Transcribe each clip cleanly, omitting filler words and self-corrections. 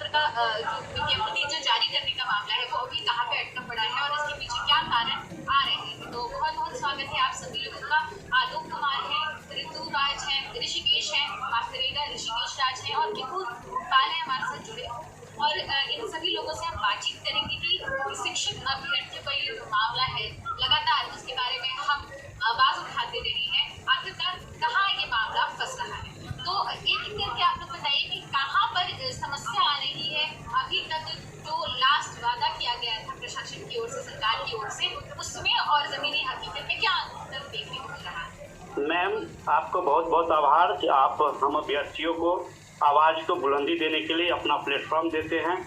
छात्र का जो विज्ञप्ति जो जारी करने का मामला है वो अभी कहाँ पे अटका पड़ा है और इसके पीछे क्या कारण आ रहे हैं। तो बहुत बहुत स्वागत है आप सभी लोगों का। आलोक कुमार है, ऋतु राज है, ऋषिकेश है, माफ करिएगा ऋषिकेश राज है और किपू पाल है हमारे साथ जुड़े। और इन सभी लोगों से हम बातचीत करेंगे कि शिक्षक अभ्यर्थियों का ये जो मामला है लगातार उसके बारे में हम आवाज उठाते रहे हैं, आखिरकार कहाँ ये मामला फंस रहा है। तो एक एक करके आप लोग बताइए कि कहाँ पर समस्या आ रही है। अभी तक जो लास्ट वादा किया गया था प्रशासन की ओर से, सरकार की ओर से, उसमें और जमीनी हकीकत में क्या अंतर देखने को मिल रहा है। मैम, आपको बहुत बहुत आभार कि आप हम अभ्यर्थियों को आवाज़ को बुलंदी देने के लिए अपना प्लेटफॉर्म देते हैं।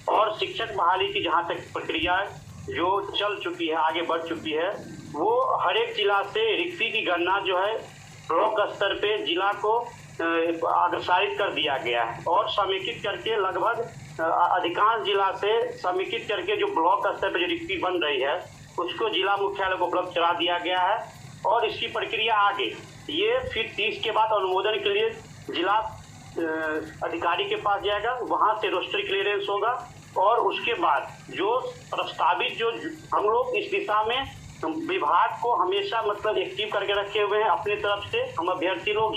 और शिक्षक बहाली की जहाँ तक प्रक्रिया जो चल चुकी है, आगे बढ़ चुकी है, वो हर एक जिला से रिक्ति की गणना जो है ब्लॉक स्तर पे जिला को अग्रसारित कर दिया गया है और समेकित करके लगभग अधिकांश जिला से समेकित करके जो ब्लॉक स्तर पर जो रिक्ति बन रही है उसको जिला मुख्यालय को उपलब्ध करा दिया गया है। और इसकी प्रक्रिया आगे ये फिर 30 के बाद अनुमोदन के लिए जिला अधिकारी के पास जाएगा, वहाँ से रोस्टर क्लियरेंस होगा और उसके बाद जो प्रस्तावित जो हम लोग इस दिशा में विभाग को हमेशा मतलब एक्टिव करके रखे हुए हैं अपनी तरफ से। हम अभ्यर्थी लोग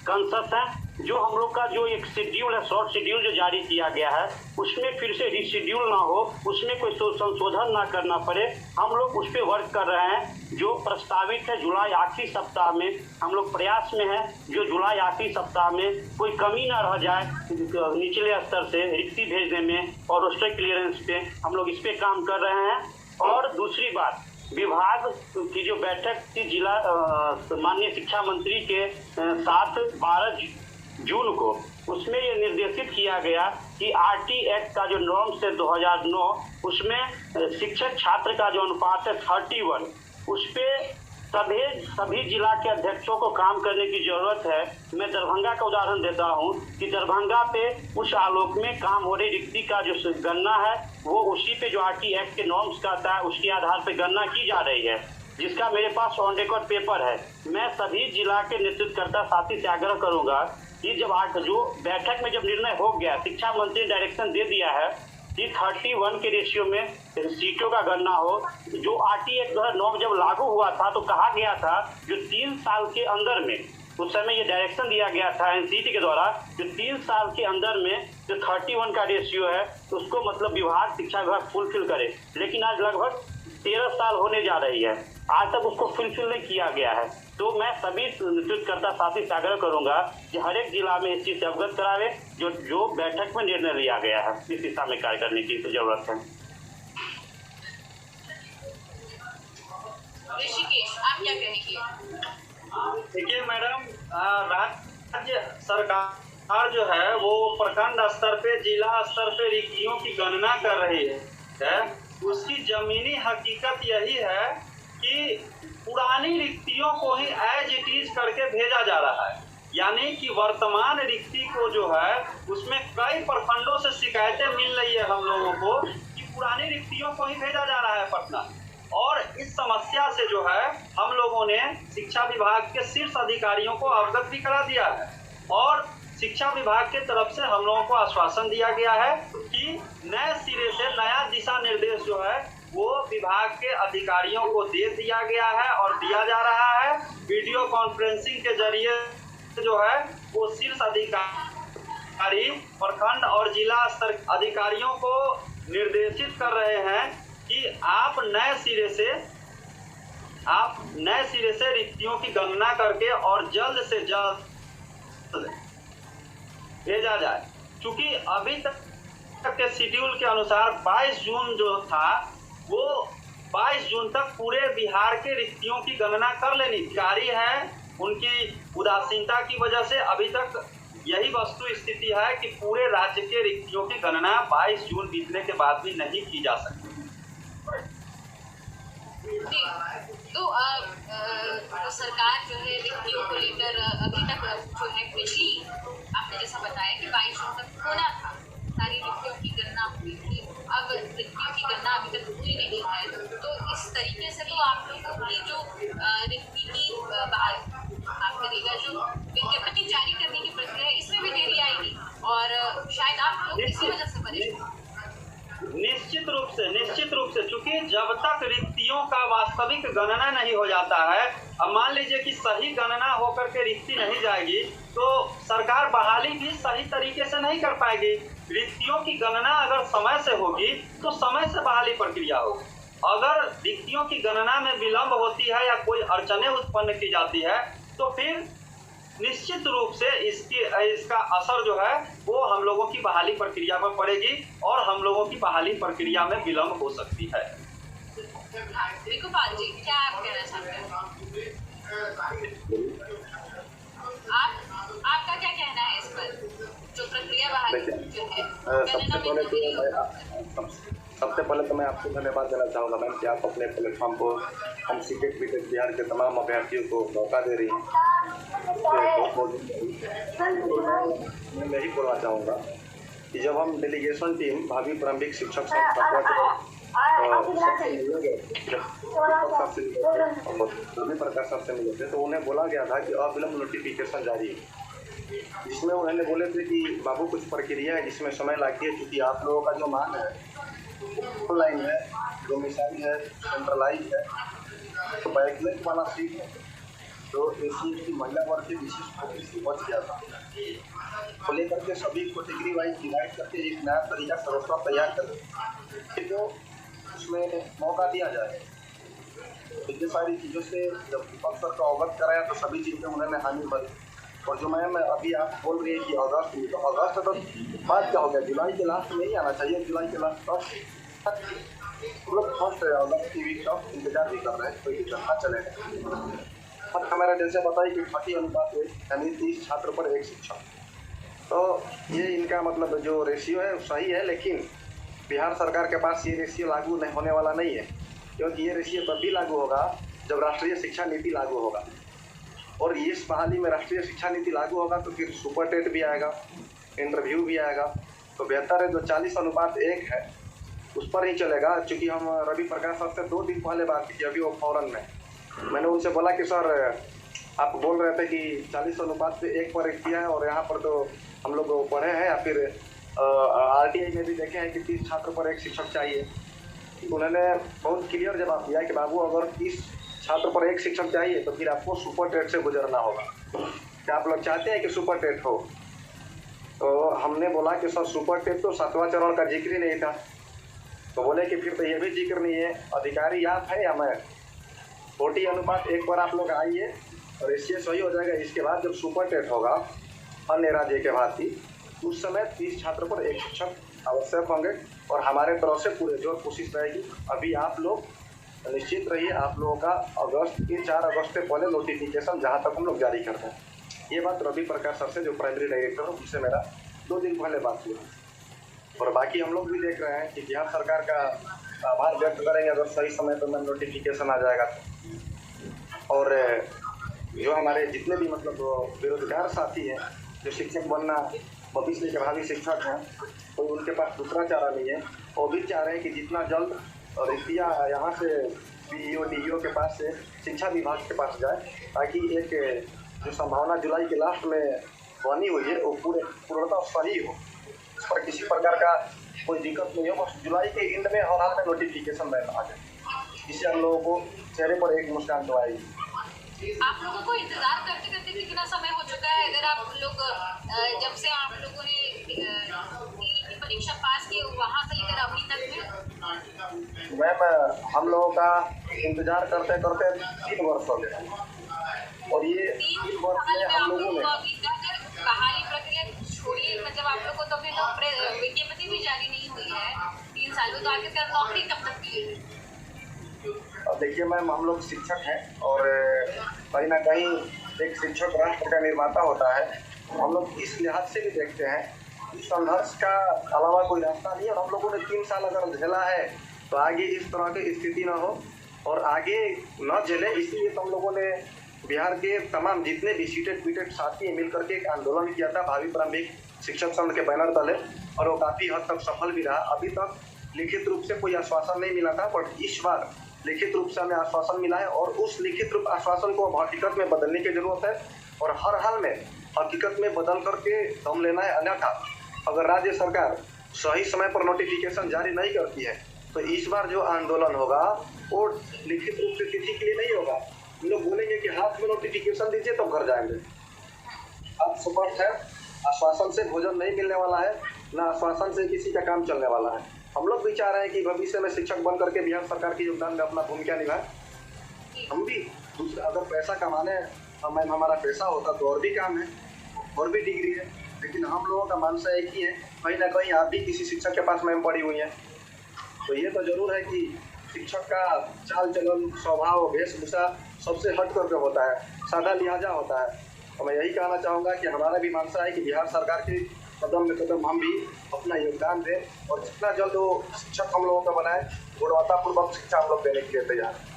कॉन्शस हैं। जो हम लोग का जो एक शेड्यूल है, शॉर्ट शेड्यूल जो जारी किया गया है, उसमें फिर से रीशेड्यूल ना हो, उसमें कोई संशोधन ना करना पड़े, हम लोग उस पर वर्क कर रहे हैं। जो प्रस्तावित है जुलाई आखिरी सप्ताह में, हम लोग प्रयास में हैं जो जुलाई आखिरी सप्ताह में कोई कमी ना रह जाए निचले स्तर से रिक्ति भेजने में और रोस्टर क्लियरेंस पे हम लोग इस पे काम कर रहे हैं। और दूसरी बात, विभाग की जो बैठक थी जिला माननीय शिक्षा मंत्री के साथ 12 जून को, उसमें ये निर्देशित किया गया कि आरटी एक्ट का जो नॉर्म्स है 2009, उसमें शिक्षक छात्र का जो अनुपात है 31, उस पर सभी जिला के अध्यक्षों को काम करने की जरूरत है। मैं दरभंगा का उदाहरण देता हूं कि दरभंगा पे उस आलोक में काम हो रही रिक्ति का जो गणना है वो उसी पे जो आरटी एक्ट के नॉर्म्स का आता है उसके आधार पे गणना की जा रही है, जिसका मेरे पास ऑन रिकॉर्ड पेपर है। मैं सभी जिला के नेतृत्वकर्ता साथी से आग्रह करूंगा कि जब जो बैठक में जब निर्णय हो गया, शिक्षा मंत्री ने डायरेक्शन दे दिया है कि 31 के रेशियो में सीटों का गणना हो। जो आरटी एक्ट 2009 जब लागू हुआ था तो कहा गया था जो 3 साल के अंदर में, उस समय ये डायरेक्शन दिया गया था एनसीटी के द्वारा, जो 3 साल के अंदर में जो 31 का रेशियो है उसको मतलब विभाग, शिक्षा विभाग फुलफिल करे। लेकिन आज लगभग 13 साल होने जा रही है, आज तक उसको फुलफिल नहीं किया गया है। तो मैं सभी नेतृत्वकर्ता साथी से आग्रह करूंगा कि हर एक जिला में इस चीज से अवगत करावे जो बैठक में निर्णय लिया गया है, इस दिशा में कार्य करने की जरूरत है। ऋषिकेश, आप क्या कहेंगे? देखिए मैडम, राज्य सरकार जो है वो प्रखंड स्तर पे, जिला स्तर पे रिक्तियों की गणना कर रही है। उसकी जमीनी हकीकत यही है कि पुरानी रिक्तियों को ही एज इट इज करके भेजा जा रहा है। यानी कि वर्तमान रिक्ति को जो है उसमें कई प्रखंडों से शिकायतें मिल रही है हम लोगों को कि पुरानी रिक्तियों को ही भेजा जा रहा है पटना। और इस समस्या से जो है हम लोगों ने शिक्षा विभाग के शीर्ष अधिकारियों को अवगत भी करा दिया है और शिक्षा विभाग के तरफ से हम लोगों को आश्वासन दिया गया है कि नए सिरे से नया दिशा निर्देश जो है वो विभाग के अधिकारियों को दे दिया गया है और दिया जा रहा है। वीडियो कॉन्फ्रेंसिंग के जरिए जो है वो शीर्ष अधिकारी प्रखंड और जिला स्तर अधिकारियों को निर्देशित कर रहे हैं कि आप नए सिरे से रिक्तियों की गणना करके और जल्द से जल्द भेजा जाए। क्योंकि अभी तक के शेड्यूल के अनुसार 22 जून जो था वो 22 जून तक पूरे बिहार के रिक्तियों की गणना कर लेनी जारी है। उनकी उदासीनता की वजह से अभी तक यही वस्तु स्थिति है कि पूरे राज्य के रिक्तियों की गणना 22 जून बीतने के बाद भी नहीं की जा सकती। तो सरकार जो है रिक्तियों को लेकर अभी तक जो है पिछली, आपने जैसा बताया कि 22 जून तक होना था, सारी रिक्तियों की गणना हुई थी। अब रिक्तियों की गणना अभी तक हुई नहीं है, तो इस तरीके से तो आप लोगों की जो रिक्ति की आप करेगा जो विज्ञप्ति जारी करने की प्रक्रिया है इसमें भी देरी आएगी और शायद आप लोग इसी वजह से परेशान? निश्चित रूप से चूंकि जब तक रिक्तियों का वास्तविक गणना नहीं हो जाता है, अब मान लीजिए कि सही गणना होकर के रिक्ति नहीं जाएगी तो सरकार बहाली भी सही तरीके से नहीं कर पाएगी। रिक्तियों की गणना अगर समय से होगी तो समय से बहाली प्रक्रिया होगी। अगर रिक्तियों की गणना में विलंब होती है या कोई अड़चनें उत्पन्न की जाती है तो फिर निश्चित रूप से इसका असर जो है वो हम लोगों की बहाली प्रक्रिया पर पड़ेगी और हम लोगों की बहाली प्रक्रिया में विलंब हो सकती है। विकुपाल जी, क्या आप कहना चाहते हैं? आपका क्या कहना है इस पर, जो प्रक्रिया बहाली जो है? सबसे पहले तो मैं आपको धन्यवाद देना चाहूँगा मैम कि आप अपने प्लेटफॉर्म को हम सीटेट बीटेट बिहार के तमाम अभ्यर्थियों को मौका दे रही हैं। मैं यही बोलना चाहूँगा कि जब हम डेलीगेशन टीम भावी प्रारंभिक शिक्षक संघ प्रकाश सर से मिले थे तो उन्हें बोला गया था कि अविलंब नोटिफिकेशन जारी है, जिसमें उन्होंने बोले थे कि बाबू कुछ प्रक्रिया है जिसमें समय लगती है, क्योंकि आप लोगों का जो मांग है ऑनलाइन है, डोमिसाइल है, सेंट्रलाइज है, तो बैकलेट वाला सीट है तो एसी की महिला वर्ग के विशेष फोकस से बच गया था को लेकर के सभी कैटेगरी वाइज डिवाइड करके एक नया तरीका सर्वस्व तैयार कर जो उसमें मौका दिया जाए। इतनी सारी चीज़ों से जब विपक्ष सर को अवगत कराया तो सभी चीज़ें उन्होंने हानि भरी। और जो मैम अभी आप बोल रही है कि अगस्त में, तो अगस्त तो बाद क्या हो गया, जुलाई के लास्ट में ही आना चाहिए। जुलाई के लास्ट हम लोग फर्स्ट अगस्त की वीक का इंतजार भी कर रहे हैं, कोई दिक्कत ना चलेगा। और हमारा जैसे बताइए कि 30 अनुपात यानी 30 छात्र पर 1 शिक्षक, तो ये इनका मतलब जो रेशियो है सही है, लेकिन बिहार सरकार के पास ये रेशियो लागू नहीं होने वाला नहीं है, क्योंकि ये रेशियो तब भी लागू होगा जब राष्ट्रीय शिक्षा नीति लागू होगा। और इस बहाली में राष्ट्रीय शिक्षा नीति लागू होगा तो फिर सुपर टेट भी आएगा, इंटरव्यू भी आएगा, तो बेहतर है जो 40 अनुपात 1 है उस पर ही चलेगा। चूँकि हम रवि प्रकाश सर से 2 दिन पहले बात की, अभी वो फौरन में मैंने उनसे बोला कि सर आप बोल रहे थे कि 40 अनुपात से 1 पर 1 किया है और यहाँ पर तो हम लोग पढ़े हैं, या फिर RTI में भी देखे हैं कि 30 छात्र पर 1 शिक्षक चाहिए। उन्होंने बहुत क्लियर जवाब दिया कि बाबू अगर 30 छात्र पर 1 शिक्षक चाहिए तो फिर आपको सुपर टेट से गुजरना होगा। क्या आप लोग चाहते हैं कि सुपर टेट हो? तो हमने बोला कि सर सुपर टेट तो 7वां चरण का जिक्र ही नहीं था। तो बोले कि फिर तो ये भी जिक्र नहीं है, अधिकारी आप है या मैं? 40 अनुपात 1 पर आप लोग आइए और इससे सही हो जाएगा। इसके बाद जब सुपर टेट होगा अन्य राज्य के भांति, उस समय 30 छात्र पर 1 शिक्षक आवश्यक होंगे और हमारे तरफ से पूरे जोर कोशिश रहेगी। अभी आप लोग निश्चित रहिए, आप लोगों का अगस्त के 4 अगस्त से पहले नोटिफिकेशन जहाँ तक हम लोग जारी करते हैं। ये बात रवि प्रकाश सर से जो प्राइमरी डायरेक्टर है उनसे मेरा 2 दिन पहले बात हुई। और बाकी हम लोग भी देख रहे हैं कि बिहार सरकार का आभार व्यक्त करेंगे अगर सही समय पर मैं नोटिफिकेशन आ जाएगा तो। और जो हमारे जितने भी मतलब बेरोजगार साथी हैं जो शिक्षक बनना भविष्य के भावी शिक्षक हैं, तो उनके पास दूसरा चारा नहीं है, वो भी चाह रहे हैं कि जितना जल्द रिक्तियाँ यहाँ से PEO DEO के पास से शिक्षा विभाग के पास जाए, ताकि एक जो संभावना जुलाई के लास्ट में बनी हुई है वो पूर्णतः सही हो, इस पर किसी प्रकार का कोई दिक्कत नहीं हो। बस जुलाई के एंड में हर हाल में नोटिफिकेशन रहना आ जाए, जिससे हम लोगों को चेहरे पर एक मुस्कान तो आएगी। आप लोगों को इंतजार करते करते कितना समय हो चुका है? अगर आप लोग जब से आप लोगों ने परीक्षा पास की वहाँ से लेकर अभी तक में मैम हम लोगों का इंतजार करते करते 3 वर्ष हो गए, और ये 3 वर्ष में हम लोगों ने बहाली प्रक्रिया छोड़िए, मतलब आप लोग को तो फिर तो विज्ञप्ति भी जारी नहीं हुई है 3 साल में, तो आखिरकार नौकरी कब तक मिलेगी? देखिए मैम, हम लोग शिक्षक हैं और कहीं ना कहीं एक शिक्षक राष्ट्र का निर्माता होता है। हम लोग इस लिहाज से भी देखते हैं कि संघर्ष का अलावा कोई रास्ता नहीं है, और हम लोगों ने 3 साल अगर झेला है तो आगे इस तरह की स्थिति न हो और आगे न झेले, इसलिए तो हम लोगों ने बिहार के तमाम जितने भी सीटेट पीटेट साथी मिल करके एक आंदोलन किया था भावी प्रारंभिक शिक्षक संघ के बैनर तले, और वो काफ़ी हद तक सफल भी रहा। अभी तक लिखित रूप से कोई आश्वासन नहीं मिला था, बट इस बार लिखित रूप से हमें आश्वासन मिला है, और उस लिखित रूप आश्वासन को हकीकत में बदलने की जरूरत है, और हर हाल में हकीकत में बदल करके दम लेना है। अन्यथा अगर राज्य सरकार सही समय पर नोटिफिकेशन जारी नहीं करती है, तो इस बार जो आंदोलन होगा वो लिखित रूप से तिथि के लिए नहीं होगा। हम लोग बोलेंगे कि हाथ में नोटिफिकेशन दीजिए तब घर जाएंगे। अब स्पष्ट है, आश्वासन से भोजन नहीं मिलने वाला है, ना आश्वासन से किसी का काम चलने वाला है। हम लोग भी चाह रहे हैं कि भविष्य में शिक्षक बन करके बिहार सरकार के योगदान में अपना भूमिका निभाए। हम भी दूसरा अगर पैसा कमाने मैम हमारा पैसा होता तो और भी काम है, और भी डिग्री है, लेकिन हम लोगों का मानसा एक ही है, कहीं ना कहीं आप भी किसी शिक्षक के पास मैम पढ़ी हुई हैं, तो ये तो जरूर है कि शिक्षक का चाल चलन, स्वभाव, वेशभूषा सबसे हट करके होता है, सादा लिहाजा होता है। तो मैं यही कहना चाहूँगा कि हमारा भी मानसा है कि बिहार सरकार के कदम में कदम हम भी अपना योगदान दें और जितना जल्द वो शिक्षक हम लोगों का बनाए, गुणवत्तापूर्वक शिक्षा हम लोग देने के लिए तैयार हैं।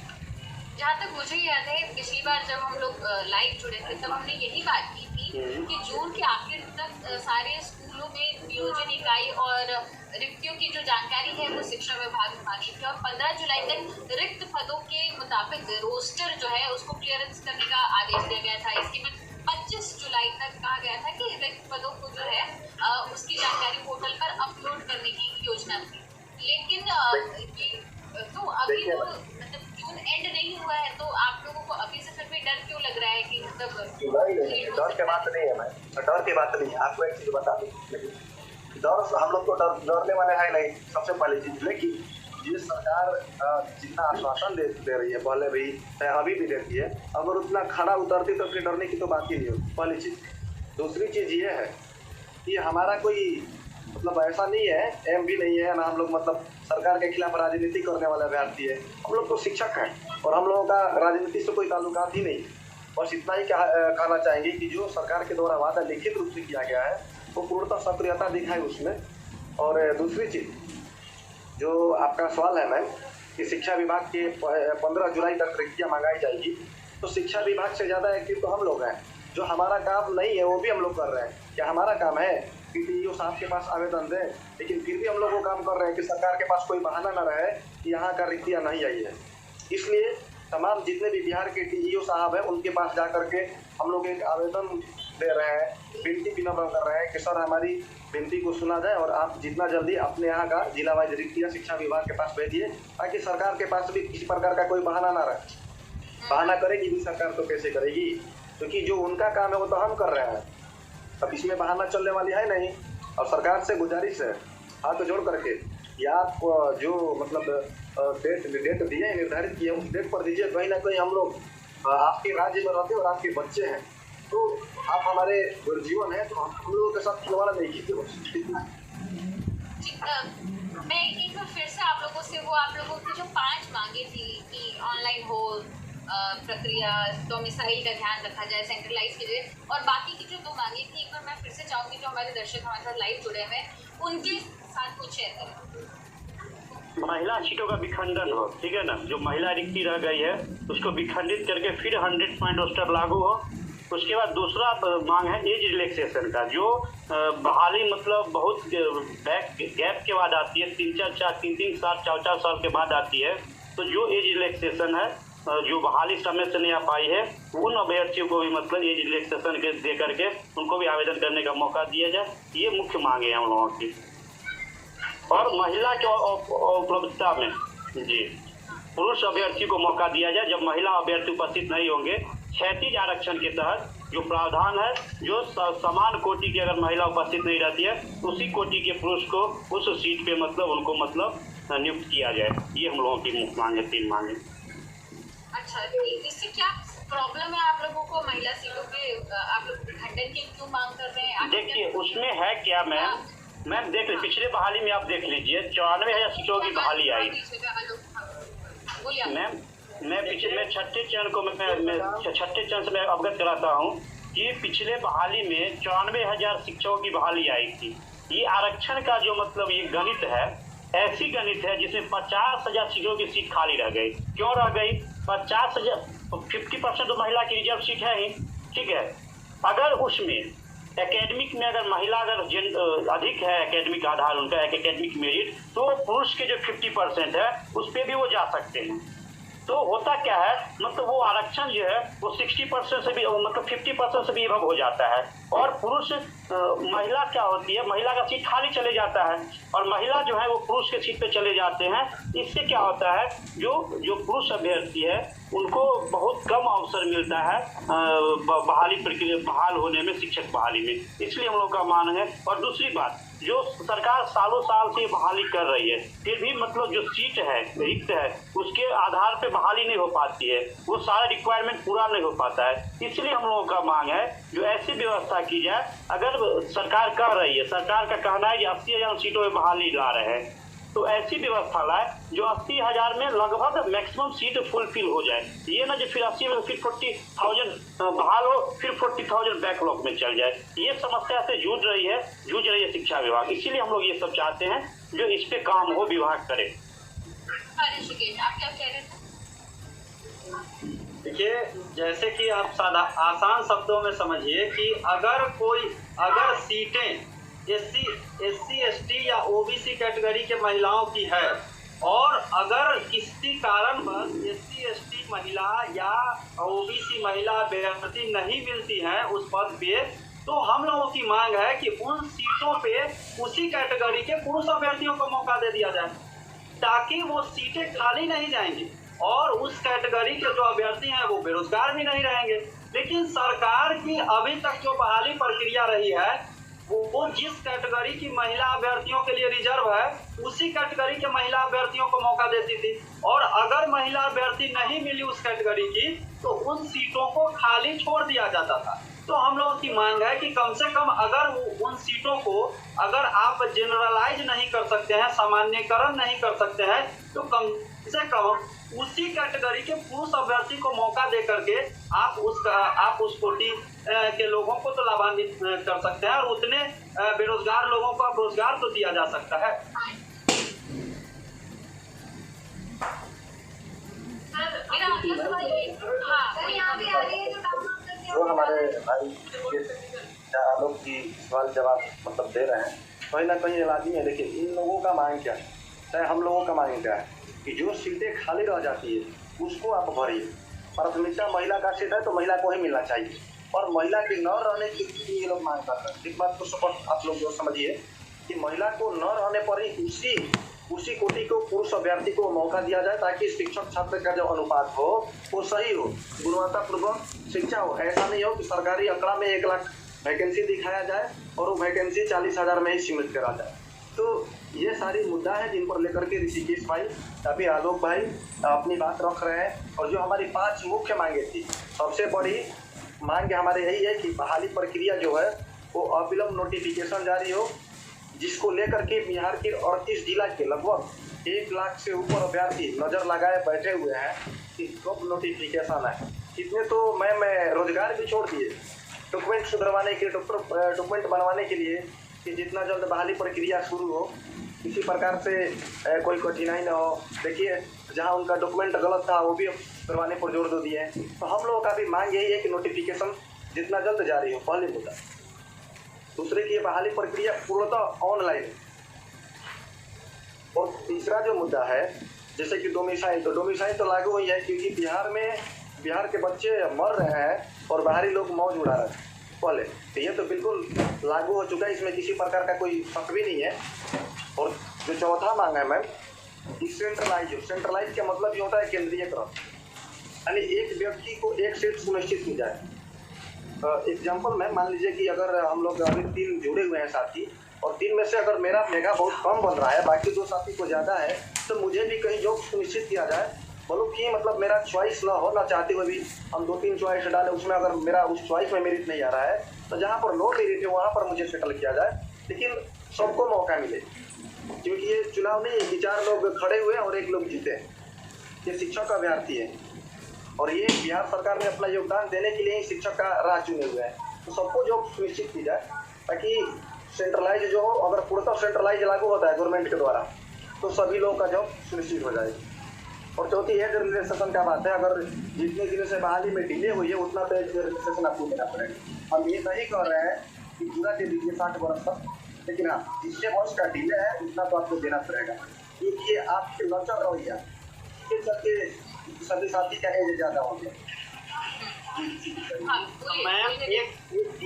जहाँ तक मुझे याद है, पिछली बार जब हम लोग लाइव जुड़े थे तब हमने यही बात की थी कि जून के आखिर तक सारे स्कूलों में नियोजन इकाई और रिक्तियों की जो जानकारी है वो शिक्षा विभाग में मांगी थी, और 15 जुलाई तक रिक्त पदों के मुताबिक रोस्टर जो है उसको क्लियरेंस करने का आदेश दिया गया था। इसके बाद 25 जुलाई तक कहा गया था कि रिक्त पदों को जो है उसकी जानकारी पोर्टल पर अपलोड करने की योजना थी। लेकिन तो अभी तो मतलब जून एंड नहीं हुआ है, तो आप लोगों को अभी से फिर भी डर क्यों लग रहा है कि मतलब नहीं, डर की बात नहीं है मैम, डर की बात नहीं है। आपको एक चीज बता दूं, डर हम लोग को डरने वाले है नहीं, सबसे पहली चीज। लेकिन ये सरकार जितना आश्वासन दे रही है, पहले भी अभी भी देती है, अगर उतना खड़ा उतरती तो फिर डरने की तो बात ही नहीं होती, पहली चीज। दूसरी चीज ये है कि हमारा कोई मतलब ऐसा नहीं है, एम भी नहीं है ना, हम लोग मतलब सरकार के खिलाफ राजनीति करने वाला अभ्यर्थी है। हम लोग तो शिक्षक हैं और हम लोगों का राजनीति से कोई ताल्लुकात ही नहीं। बस इतना ही कहना चाहेंगे कि जो सरकार के द्वारा वादा लिखित रूप से किया गया है वो पूर्णतः सक्रियता दिखाए उसमें। और दूसरी चीज जो आपका सवाल है मैम कि शिक्षा विभाग के 15 जुलाई तक रिक्तियाँ मंगाई जाएगी, तो शिक्षा विभाग से ज़्यादा एक्टिव तो हम लोग हैं। जो हमारा काम नहीं है वो भी हम लोग कर रहे हैं। क्या हमारा काम है कि टीईओ साहब के पास आवेदन दें, लेकिन फिर भी हम लोग वो काम कर रहे हैं कि सरकार के पास कोई बहाना न रहे कि यहाँ का रिक्तियाँ नहीं आई है। इसलिए तमाम जितने भी बिहार के टीईओ साहब हैं उनके पास जा करके हम लोग एक आवेदन दे रहे हैं, विनती विनम्र कर रहे हैं कि सर हमारी विनती को सुना जाए और आप जितना जल्दी अपने यहाँ का जिला वाइज रिक्तियाँ शिक्षा विभाग के पास भेजिए, ताकि सरकार के पास भी किसी प्रकार का कोई बहाना ना रहे। बहाना करेगी भी सरकार तो कैसे करेगी, क्योंकि जो उनका काम है वो तो हम कर रहे हैं। अब इसमें बहाना चलने वाली है नहीं। और सरकार से गुजारिश है हाथ जोड़ करके, या आप जो मतलब डेट दिए निर्धारित किए उस डेट पर दीजिए। कहीं ना कहीं हम लोग आपके राज्य में रहते हैं और आपके बच्चे हैं, तो आप हमारे जीवन है, तो हम लोगों के साथ खिलवाड़ा नहीं कीजिए। मैं एक बार फिर से आप लोगों से वो आप लोगों की जो 5 मांगे थी कि ऑनलाइन हो प्रक्रिया, डोमिसाइल का ध्यान रखा जाए, सेंट्रलाइज कीजिए, और बाकी की जो 2 मांगे थी एक बार मैं फिर से चाहूँगी जो हमारे दर्शक हमारे साथ लाइव जुड़े हुए हैं उनके साथ कुछ शेयर करें। महिला सीटों का विखंडन हो, ठीक है ना, जो महिला रिक्ति रह गई है उसको विखंडित करके फिर 100% रोस्टर लागू हो। उसके बाद दूसरा मांग है एज रिलैक्सेशन का, जो बहाली मतलब बहुत गैप के बाद आती है, 3 साल 4 साल के बाद आती है। तो जो एज रिलैक्सेशन है, जो बहाली समय से नहीं आ पाई है, उन अभ्यर्थियों को भी मतलब एज रिलैक्सेशन के दे करके उनको भी आवेदन करने का मौका दिया जाए। ये मुख्य मांगे हैं हम लोगों की। और महिला के उपलब्धता में जी पुरुष अभ्यर्थी को मौका दिया जाए। जब महिला अभ्यर्थी उपस्थित नहीं होंगे, क्षैतिज आरक्षण के तहत जो प्रावधान है, जो समान कोटि की अगर महिला उपस्थित नहीं रहती है, उसी कोटि के पुरुष को उस सीट पे मतलब उनको मतलब नियुक्त किया जाए। ये हम लोगों की मुख्य मांगे, 3 मांगे। अच्छा, इससे क्या प्रॉब्लम है आप लोगों को? महिला सीटों के आप लोग विखंडन की क्यों मांग कर रहे हैं? देखिए उसमें है क्या मैम देख लीजिए, पिछले बहाली में आप देख लीजिए 94,000 सीटों की बहाली आई। मैम मैं छठे चरण को मैं छठे चरण से मैं अवगत कराता हूँ कि पिछले बहाली में 94,000 शिक्षकों की बहाली आई थी। ये आरक्षण का जो मतलब ये गणित है, ऐसी गणित है जिसमें 50,000 शिक्षकों की सीट खाली रह गई। क्यों रह गई? 50,000 50% तो महिला की रिजर्व सीट है ही, ठीक है। अगर उसमें एकेडमिक में अगर महिला अगर अधिक है, एकेडमिक आधार उनका एकेडमिक मेरिट, तो पुरुष के जो 50% है उस पर भी वो जा सकते हैं। तो होता क्या है, मतलब वो आरक्षण जो है वो 60% से भी, मतलब 50% से भी एबव हो जाता है। और पुरुष महिला क्या होती है, महिला का सीट खाली चले जाता है और महिला जो है वो पुरुष के सीट पे चले जाते हैं। इससे क्या होता है, जो पुरुष अभ्यर्थी है उनको बहुत कम अवसर मिलता है बहाली प्रक्रिया, बहाल होने में, शिक्षक बहाली में। इसलिए हम लोग का मान है। और दूसरी बात, जो सरकार सालों साल से बहाली कर रही है, फिर भी मतलब जो सीट है रिक्त है उसके आधार पे बहाली नहीं हो पाती है, वो सारा रिक्वायरमेंट पूरा नहीं हो पाता है। इसलिए हम लोगों का मांग है जो ऐसी व्यवस्था की जाए। अगर सरकार कह रही है, सरकार का कहना है कि 80,000 सीटों में बहाली ला रहे हैं, तो ऐसी व्यवस्था लाए जो 80,000 में लगभग मैक्सिमम सीट फुलफिल हो जाए। ये ना जो फिर 80 में फिर 40,000 बहाल हो, फिर 40,000 बैकलॉग में चल जाए। ये समस्या से जूझ रही है शिक्षा विभाग। इसीलिए हम लोग ये सब चाहते हैं जो इस पे काम हो, विभाग करे। ऋषिकेश, आप क्या कह रहे थे? देखिए, जैसे कि आप सादा आसान शब्दों में समझिए कि अगर सीटें एससी एसटी या ओबीसी कैटेगरी के महिलाओं की है और अगर किसी कारणवश एससी एसटी महिला या ओबीसी महिला अभ्यर्थी नहीं मिलती हैं उस पद पे, तो हम लोगों की मांग है कि उन सीटों पे उसी कैटेगरी के पुरुष अभ्यर्थियों को मौका दे दिया जाए, ताकि वो सीटें खाली नहीं जाएंगी और उस कैटेगरी के जो अभ्यर्थी हैं वो बेरोजगार भी नहीं रहेंगे। लेकिन सरकार की अभी तक जो बहाली प्रक्रिया रही है वो जिस कैटेगरी की महिला अभ्यर्थियों के लिए रिजर्व है उसी कैटेगरी के महिला अभ्यर्थियों को मौका देती थी, और अगर महिला अभ्यर्थी नहीं मिली उस कैटेगरी की तो उन सीटों को खाली छोड़ दिया जाता था। तो हम लोगों की मांग है कि कम से कम अगर उन सीटों को अगर आप जनरलाइज नहीं कर सकते हैं, सामान्यकरण नहीं कर सकते हैं, तो कम से कम उसी कैटेगरी के पुरुष अभ्यर्थी को मौका दे करके आप उस कोटि के लोगों को तो लाभान्वित कर सकते हैं और उतने बेरोजगार लोगों को आप रोजगार तो दिया जा सकता है। वो हमारे भाई आलोक जी सवाल जवाब मतलब दे रहे हैं, कहीं ना कहीं लाजिमी है। देखिए, इन लोगों का मांग क्या है, चाहे हम लोगों का मांग क्या है कि जो सीटें खाली रह जाती है उसको आप भरिए। प्राथमिकता महिला का सीट है तो महिला को ही मिलना चाहिए, और महिला के न रहने की ये लोग मांग करते हैं। एक बात को स्पष्ट आप लोग जो समझिए कि महिला को न रहने पर ही उसी कोटि को पुरुष अभ्यर्थी को मौका दिया जाए, ताकि शिक्षक छात्र का जो अनुपात हो वो सही हो, गुणवत्तापूर्वक शिक्षा हो। ऐसा नहीं हो कि सरकारी आंकड़ा में 1 लाख वैकेंसी दिखाया जाए और वो वैकेंसी 40,000 में ही सीमित करा जाए। तो ये सारी मुद्दा है जिन पर लेकर के ऋषिकेश भाई, अभी आलोक भाई अपनी बात रख रहे हैं। और जो हमारी 5 मुख्य मांगे थी, सबसे बड़ी मांग हमारे यही है कि बहाली प्रक्रिया जो है वो अविलंब नोटिफिकेशन जारी हो, जिसको लेकर के बिहार के 38 जिला के लगभग 1 लाख से ऊपर अभ्यर्थी नजर लगाए बैठे हुए हैं कि कब नोटिफिकेशन है। इतने तो मैं रोजगार भी छोड़ दिए, डॉक्यूमेंट सुधरवाने के डॉक्यूमेंट बनवाने के लिए कि जितना जल्द बहाली प्रक्रिया शुरू हो, किसी प्रकार से कोई कठिनाई न हो। देखिए, जहां उनका डॉक्यूमेंट गलत था वो भी करवाने पर जोर दे दिए। तो हम लोगों का भी मांग यही है कि नोटिफिकेशन जितना जल्द जारी हो, पहले मुद्दा। दूसरे की बहाली प्रक्रिया पूर्णतः ऑनलाइन। और तीसरा जो मुद्दा है, जैसे कि डोमिसाइल तो लागू हुई है, क्योंकि बिहार के बच्चे मर रहे हैं और बाहरी लोग मौज उड़ा रहे हैं पहले, तो ये तो बिल्कुल लागू हो चुका है, इसमें किसी प्रकार का कोई शक भी नहीं है। और जो चौथा मांग है मैम, सेंट्रलाइज का मतलब ये होता है केंद्रीयकरण, यानी एक व्यक्ति को एक सीट सुनिश्चित की जाए। एग्जाम्पल में मान लीजिए कि अगर हम लोग अभी 3 जुड़े हुए हैं साथी, और 3 में से अगर मेरा मेगा बहुत कम बन रहा है, बाकी 2 साथी को ज़्यादा है, तो मुझे भी कहीं जॉब सुनिश्चित किया जाए। बोलो कि मतलब मेरा चॉइस ना हो, ना चाहते हुए भी हम 2-3 चॉइस डालें, उसमें अगर मेरा उस चॉइस में मेरिट नहीं आ रहा है तो जहाँ पर लो मेरिट है वहाँ पर मुझे सेटल किया जाए, लेकिन सबको मौका मिले। क्योंकि ये चुनाव नहीं है कि 4 लोग खड़े हुए और 1 लोग जीते, ये शिक्षक अभ्यर्थी है और ये बिहार सरकार ने अपना योगदान देने के लिए ही शिक्षक का राह चुने हुए हैं। तो सबको जॉब सुनिश्चित की जाए, ताकि सेंट्रलाइज जो हो, अगर पूर्णतः सेंट्रलाइज लागू होता है गवर्नमेंट के द्वारा, तो सभी लोगों का जॉब सुनिश्चित हो जाएगी। और चौथी है रजिस्ट्रेशन का बात है, अगर जितने दिनों से बहाली में डिले हुई है उतना तो रजिस्ट्रेशन आपको देना पड़ेगा। हम ये नहीं कर रहे हैं कि पूरा दे दीजिए 60 वर्ष तक, लेकिन हाँ, जितने वर्ष का डिले है उतना तो आपको देना पड़ेगा, क्योंकि ये आपके लचर रवैया के चलते सभी साथी का एज ज़्यादा हो गया। हाँ, बोलिए, मैम बोलिए।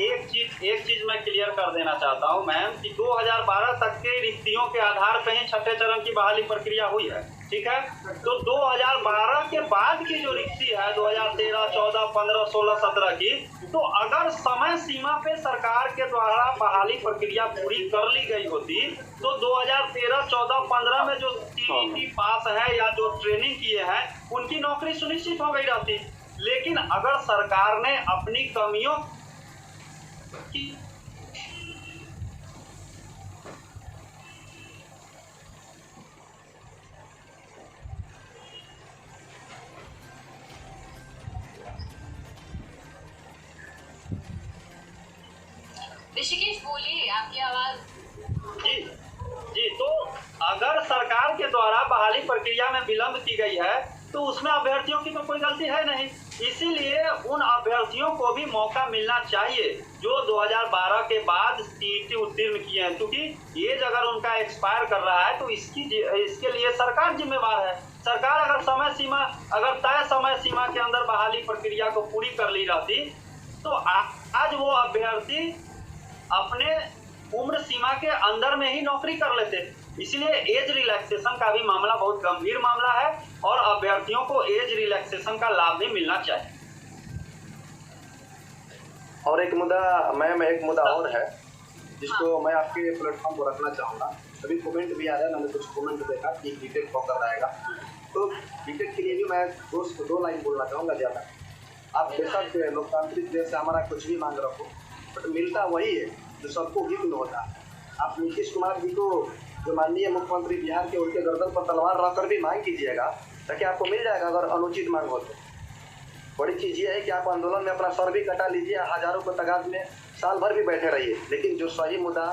एक चीज मैं क्लियर कर देना चाहता हूँ मैम कि 2012 तक के रिक्तियों के आधार पर ही छठे चरण की बहाली प्रक्रिया हुई है, ठीक है। तो 2012 के बाद की जो रिक्ति है 2013, 14, 15, 16, 17 की, तो अगर समय सीमा पे सरकार के द्वारा बहाली प्रक्रिया पूरी कर ली गई होती तो 2013, 14, 15 में जो टीईटी पास है या जो ट्रेनिंग किए हैं उनकी नौकरी सुनिश्चित हो गई रहती। लेकिन अगर सरकार ने अपनी कमियों की ऋषिकेश बोलिए, आपकी आवाज। जी जी, तो अगर सरकार के द्वारा बहाली प्रक्रिया में विलंब की गई है तो उसमें अभ्यर्थियों की तो कोई गलती है नहीं। इसीलिए उन अभ्यर्थियों को भी मौका मिलना चाहिए जो 2012 के बाद टीईटी उत्तीर्ण किए हैं, क्योंकि एज अगर उनका एक्सपायर कर रहा है तो इसके लिए सरकार जिम्मेवार है। सरकार अगर तय समय सीमा के अंदर बहाली प्रक्रिया को पूरी कर ली रहती तो आज वो अभ्यर्थी अपने उम्र सीमा के अंदर में ही नौकरी कर लेते। इसलिए एज रिलैक्सेशन का भी मामला बहुत गंभीर मामला है और अभ्यर्थियों को एज रिलैक्सेशन का लाभ भी मिलना चाहिए। और एक मुद्दा और है जिसको मैं आपके प्लेटफॉर्म को रखना चाहूँगा। अभी कमेंट भी आ रहा है, मैंने कुछ कमेंट देखा कि बीटेक फोकस रहेगा, तो बीटेक के लिए भी मैं दो लाइन बोलना चाहूँगा ज़्यादा। आप बेशक लोकतांत्रिक देश से हमारा कुछ भी मांग रखो, बट मिलता वही है जो सबको हित में होता है। आप नीतीश कुमार जी को जो माननीय मुख्यमंत्री बिहार के, उनके गर्दन पर तलवार रखकर भी मांग कीजिएगा ताकि आपको मिल जाएगा अगर अनुचित मांग हो तो। बड़ी चीज़ ये है कि आप आंदोलन में अपना सर भी कटा लीजिए, हजारों की तादाद में साल भर भी बैठे रहिए, लेकिन जो सही मुद्दा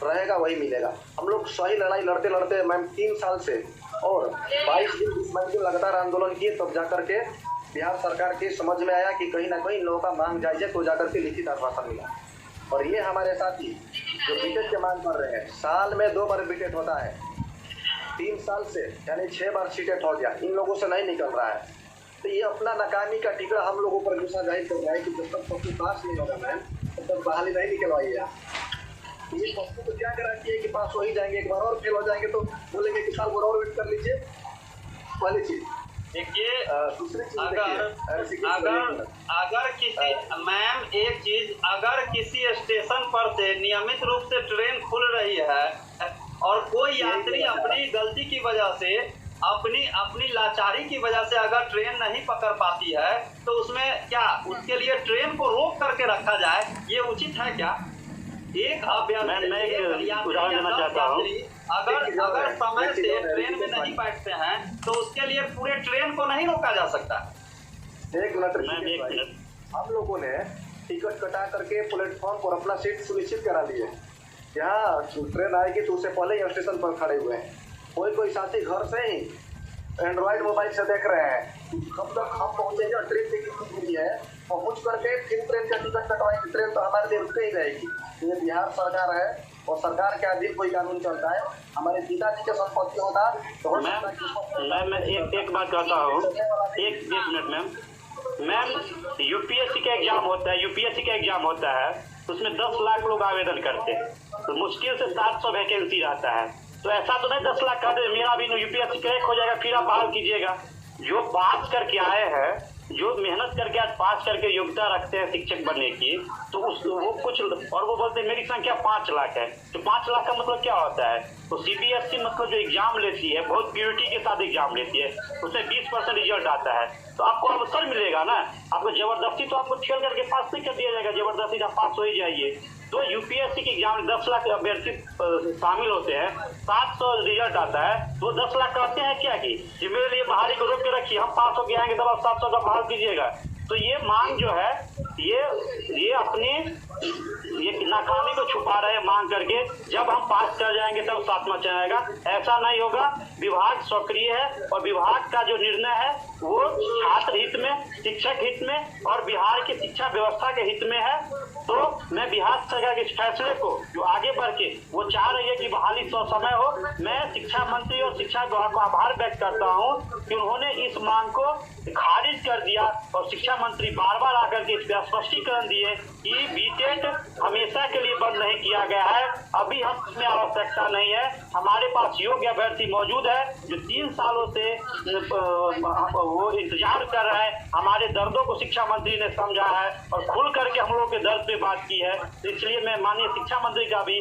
रहेगा वही मिलेगा। हम लोग सही लड़ाई लड़ते लड़ते मैम 3 साल से और 22 दिन 20 दिन लगातार आंदोलन किए, तब जाकर के बिहार सरकार के समझ में आया कि कहीं ना कहीं लोगों का मांग जायज़ है, तो जाकर के लिखित आश्वासन मिला। और ये हमारे साथी जो बीटेक के मांग कर रहे हैं, साल में 2 बार बीटेक होता है, 3 साल से यानी 6 बार सीटेट हो गया, इन लोगों से नहीं निकल रहा है। तो ये अपना नाकामी का टिकड़ा हम लोगों पर गुस्सा जाहिर कर रहा है कि जब तक सबके पास नहीं होगा मैम तब तक बहाली नहीं निकलवाइए आप। ये सबको तो क्या गारंटी है कि पास हो ही जाएंगे, एक बार और फेल हो जाएंगे तो बोलेंगे कि साल भर और वेट कर लीजिए। पहली चीज़ देखिए, दूसरी चीज अगर किसी मैम एक चीज, अगर किसी स्टेशन पर से नियमित रूप से ट्रेन खुल रही है और कोई यात्री अपनी गलती की वजह से, अपनी लाचारी की वजह से अगर ट्रेन नहीं पकड़ पाती है तो उसमें क्या उसके लिए ट्रेन को रोक करके रखा जाए, ये उचित है क्या? एक अभ्यर्थी उदाहरण देना चाहता हूँ। अगर समय से ट्रेन में नहीं बैठते हैं तो उसके लिए पूरे ट्रेन को नहीं रोका जा सकता। एक मिनट, हम लोगों ने टिकट कटा करके प्लेटफॉर्म पर अपना सीट सुनिश्चित करा लिए। यहाँ ट्रेन आएगी तो उससे पहले ही स्टेशन पर खड़े हुए हैं। कोई साथी घर से ही एंड्रॉइड मोबाइल से देख रहे हैं कब तक हम पहुँचेंगे, ट्रेन टिकट मिली है, पहुँच करके फिर ट्रेन का टिकट कटवाएंगे। ट्रेन तो हमारे लिए रुक ही रहेगी। ये बिहार सरकार है और सरकार के अधीन कोई कानून चलता है। हमारे पिताजी के संपत्ति होता मैं एक बात कहता हूँ, एक मिनट मैम यूपीएससी का एग्जाम होता है, उसमें 10 लाख लोग आवेदन करते हैं, तो मुश्किल से 700 वैकेंसी रहता है। तो ऐसा तो नहीं 10 लाख कर दे मेरा भी यूपीएससी क्रैक हो जाएगा फिर आप बहाल कीजिएगा। जो पास करके आए हैं, जो मेहनत करके आज पास करके योग्यता रखते हैं शिक्षक बनने की, तो वो कुछ और वो बोलते हैं मेरी संख्या 5 लाख है। तो 5 लाख का मतलब क्या होता है? तो सीबीएसई मतलब जो एग्जाम लेती है बहुत प्योरिटी के साथ एग्जाम लेती है, उसमें 20% रिजल्ट आता है, तो आपको अवसर मिलेगा ना। आपको जबरदस्ती तो आपको खेल करके पास नहीं कर दिया जाएगा, जबरदस्ती आप पास हो ही जाइए। तो यूपीएससी के एग्जाम में 10 लाख अभ्यर्थी शामिल होते हैं, 700 रिजल्ट आता है, तो 10 लाख कहते हैं क्या कि मेरे लिए बहाली को रोक के रखिए, हम पास होके आएंगे तब आप 700 का बहाल कीजिएगा। तो ये मांग जो है ये अपनी नाकामी को छुपा रहे हैं मांग करके। जब हम पास कर जाएंगे तब सातवां चलेगा, ऐसा नहीं होगा। विभाग सक्रिय है और विभाग का जो निर्णय है वो छात्र हित में, शिक्षक हित में और बिहार की शिक्षा व्यवस्था के हित में है। तो मैं बिहार सरकार के इस फैसले को जो आगे बढ़ के वो चाह रही है कि बहाली समय हो, मैं शिक्षा मंत्री और शिक्षा विभाग को आभार व्यक्त करता हूँ कि उन्होंने इस मांग को खारिज कर दिया और शिक्षा मंत्री बार बार आकर के इस पर स्पष्टीकरण दिए कि बीटेट हमेशा के लिए बंद नहीं किया गया है, अभी हम इसमें आवश्यकता नहीं है, हमारे पास योग्य अभ्यर्थी मौजूद है जो 3 सालों से वो इंतजार कर रहे हैं। हमारे दर्दों को शिक्षा मंत्री ने समझा है और खुल करके हम लोग के दर्द पे बात की है, इसलिए मैं माननीय शिक्षा मंत्री का भी